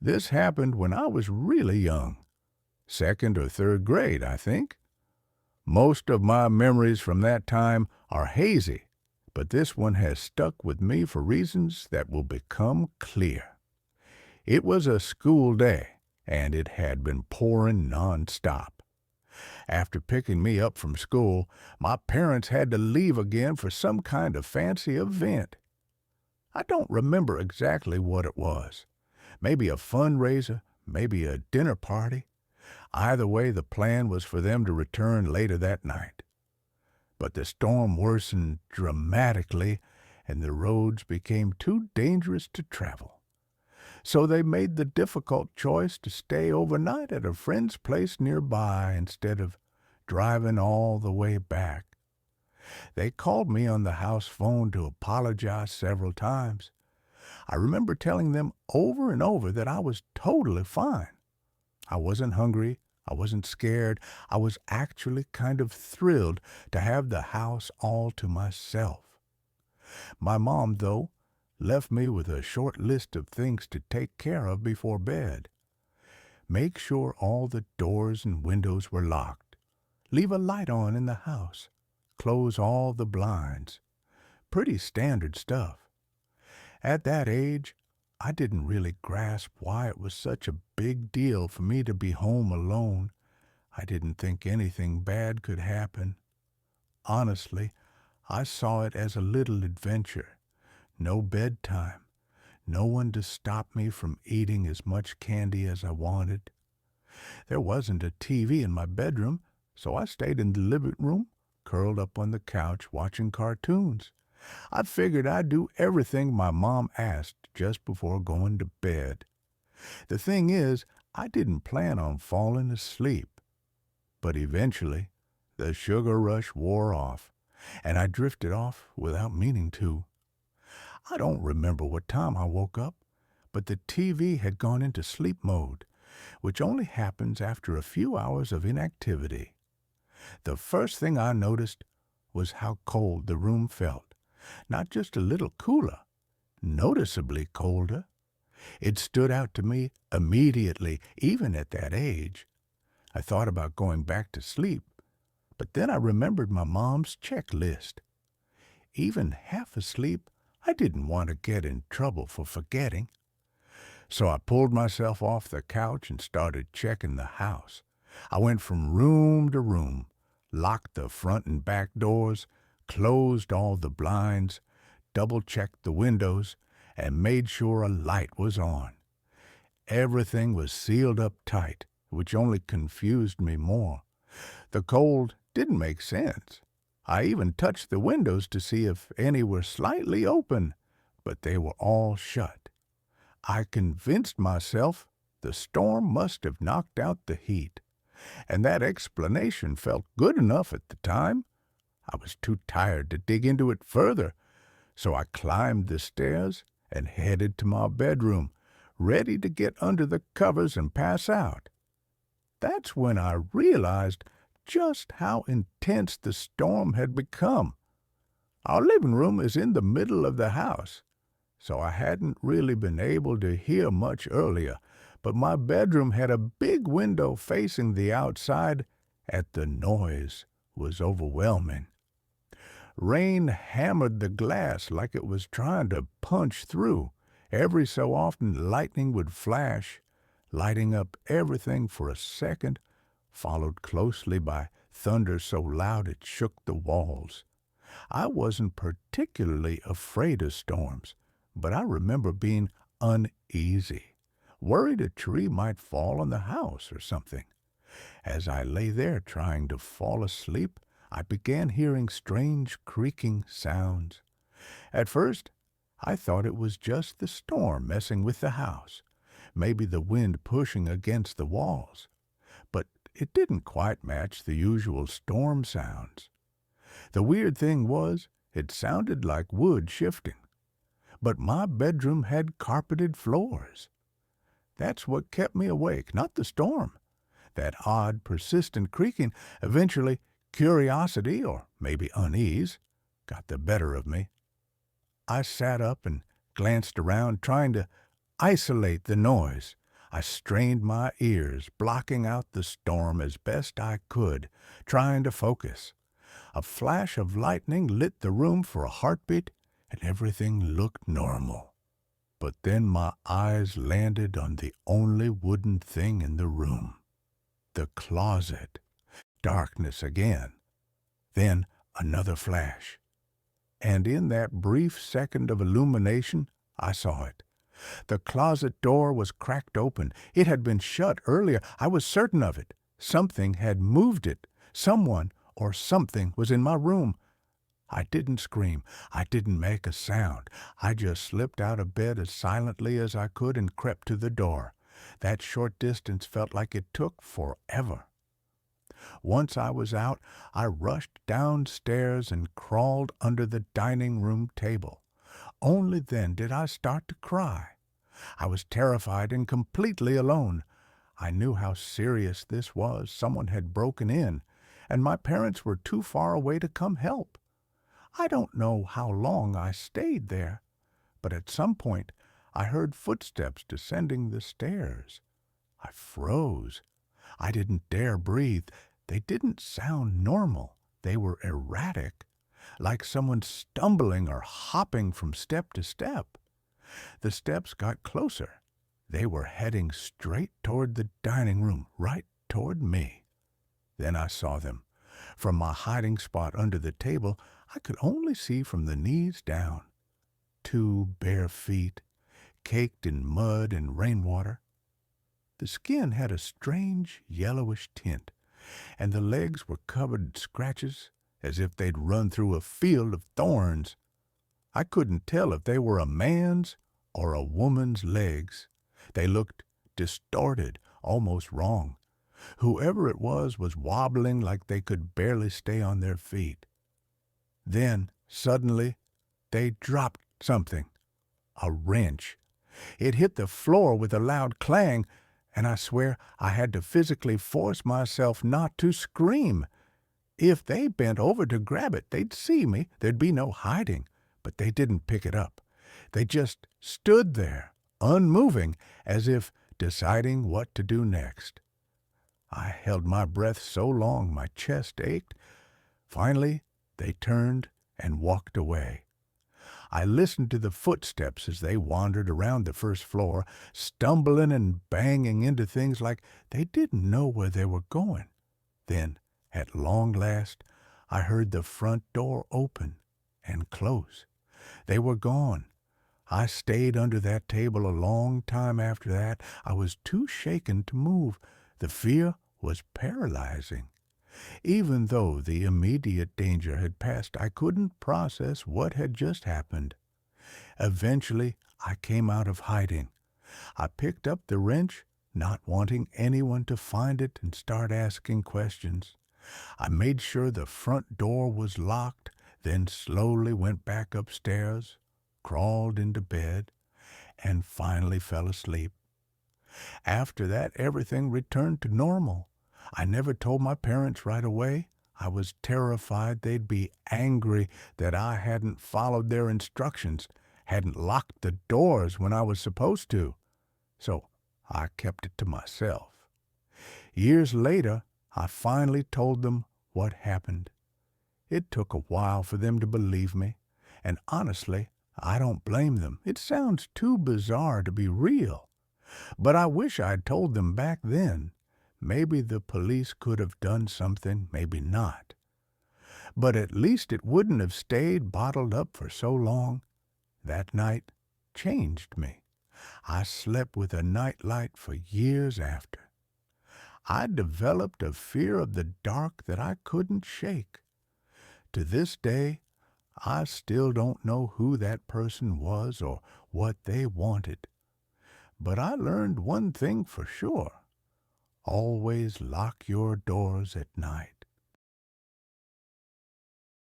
This happened when I was really young, second or third grade, I think. Most of my memories from that time are hazy, but this one has stuck with me for reasons that will become clear. It was a school day, and it had been pouring nonstop. After picking me up from school, my parents had to leave again for some kind of fancy event. I don't remember exactly what it was. Maybe a fundraiser, maybe a dinner party. Either way, the plan was for them to return later that night. But the storm worsened dramatically, and the roads became too dangerous to travel. So they made the difficult choice to stay overnight at a friend's place nearby instead of driving all the way back. They called me on the house phone to apologize several times. I remember telling them over and over that I was totally fine. I wasn't hungry. I wasn't scared. I was actually kind of thrilled to have the house all to myself. My mom, though, left me with a short list of things to take care of before bed. Make sure all the doors and windows were locked. Leave a light on in the house. Close all the blinds. Pretty standard stuff. At that age, I didn't really grasp why it was such a big deal for me to be home alone. I didn't think anything bad could happen. Honestly, I saw it as a little adventure. No bedtime. No one to stop me from eating as much candy as I wanted. There wasn't a TV in my bedroom, so I stayed in the living room, curled up on the couch watching cartoons. I figured I'd do everything my mom asked just before going to bed. The thing is, I didn't plan on falling asleep. But eventually, the sugar rush wore off, and I drifted off without meaning to. I don't remember what time I woke up, but the TV had gone into sleep mode, which only happens after a few hours of inactivity. The first thing I noticed was how cold the room felt. Not just a little cooler, noticeably colder. It stood out to me immediately, even at that age. I thought about going back to sleep, but then I remembered my mom's checklist. Even half asleep, I didn't want to get in trouble for forgetting. So I pulled myself off the couch and started checking the house. I went from room to room, locked the front and back doors, closed all the blinds, double-checked the windows, and made sure a light was on. Everything was sealed up tight, which only confused me more. The cold didn't make sense. I even touched the windows to see if any were slightly open, but they were all shut. I convinced myself the storm must have knocked out the heat, and that explanation felt good enough at the time. I was too tired to dig into it further, so I climbed the stairs and headed to my bedroom, ready to get under the covers and pass out. That's when I realized just how intense the storm had become. Our living room is in the middle of the house, so I hadn't really been able to hear much earlier, but my bedroom had a big window facing the outside, and the noise was overwhelming. Rain hammered the glass like it was trying to punch through. Every so often lightning would flash, lighting up everything for a second, followed closely by thunder so loud it shook the walls. I wasn't particularly afraid of storms, but I remember being uneasy, worried a tree might fall on the house or something. As I lay there trying to fall asleep, I began hearing strange creaking sounds. At first, I thought it was just the storm messing with the house, maybe the wind pushing against the walls. But it didn't quite match the usual storm sounds. The weird thing was, it sounded like wood shifting. But my bedroom had carpeted floors. That's what kept me awake, not the storm. That odd, persistent creaking. Eventually, curiosity, or maybe unease, got the better of me. I sat up and glanced around, trying to isolate the noise. I strained my ears, blocking out the storm as best I could, trying to focus. A flash of lightning lit the room for a heartbeat, and everything looked normal. But then my eyes landed on the only wooden thing in the room. The closet. Darkness again. Then another flash. And in that brief second of illumination, I saw it. The closet door was cracked open. It had been shut earlier. I was certain of it. Something had moved it. Someone or something was in my room. I didn't scream. I didn't make a sound. I just slipped out of bed as silently as I could and crept to the door. That short distance felt like it took forever. Once I was out, I rushed downstairs and crawled under the dining room table. Only then did I start to cry. I was terrified and completely alone. I knew how serious this was. Someone had broken in, and my parents were too far away to come help. I don't know how long I stayed there, but at some point I heard footsteps descending the stairs. I froze. I didn't dare breathe. They didn't sound normal. They were erratic, like someone stumbling or hopping from step to step. The steps got closer. They were heading straight toward the dining room, right toward me. Then I saw them. From my hiding spot under the table, I could only see from the knees down. 2 bare feet, caked in mud and rainwater. The skin had a strange yellowish tint, and the legs were covered in scratches as if they'd run through a field of thorns. I couldn't tell if they were a man's or a woman's legs. They looked distorted, almost wrong. Whoever it was wobbling like they could barely stay on their feet. Then, suddenly, they dropped something. A wrench. It hit the floor with a loud clang, and I swear I had to physically force myself not to scream. If they bent over to grab it, they'd see me. There'd be no hiding. But they didn't pick it up. They just stood there, unmoving, as if deciding what to do next. I held my breath so long my chest ached. Finally, they turned and walked away. I listened to the footsteps as they wandered around the first floor, stumbling and banging into things like they didn't know where they were going. Then, at long last, I heard the front door open and close. They were gone. I stayed under that table a long time after that. I was too shaken to move. The fear was paralyzing. Even though the immediate danger had passed, I couldn't process what had just happened. Eventually, I came out of hiding. I picked up the wrench, not wanting anyone to find it and start asking questions. I made sure the front door was locked, then slowly went back upstairs, crawled into bed, and finally fell asleep. After that, everything returned to normal. I never told my parents right away. I was terrified they'd be angry that I hadn't followed their instructions, hadn't locked the doors when I was supposed to. So I kept it to myself. Years later, I finally told them what happened. It took a while for them to believe me, and honestly, I don't blame them. It sounds too bizarre to be real. But I wish I'd told them back then. Maybe the police could have done something, maybe not. But at least it wouldn't have stayed bottled up for so long. That night changed me. I slept with a nightlight for years after. I developed a fear of the dark that I couldn't shake. To this day, I still don't know who that person was or what they wanted. But I learned one thing for sure. Always lock your doors at night.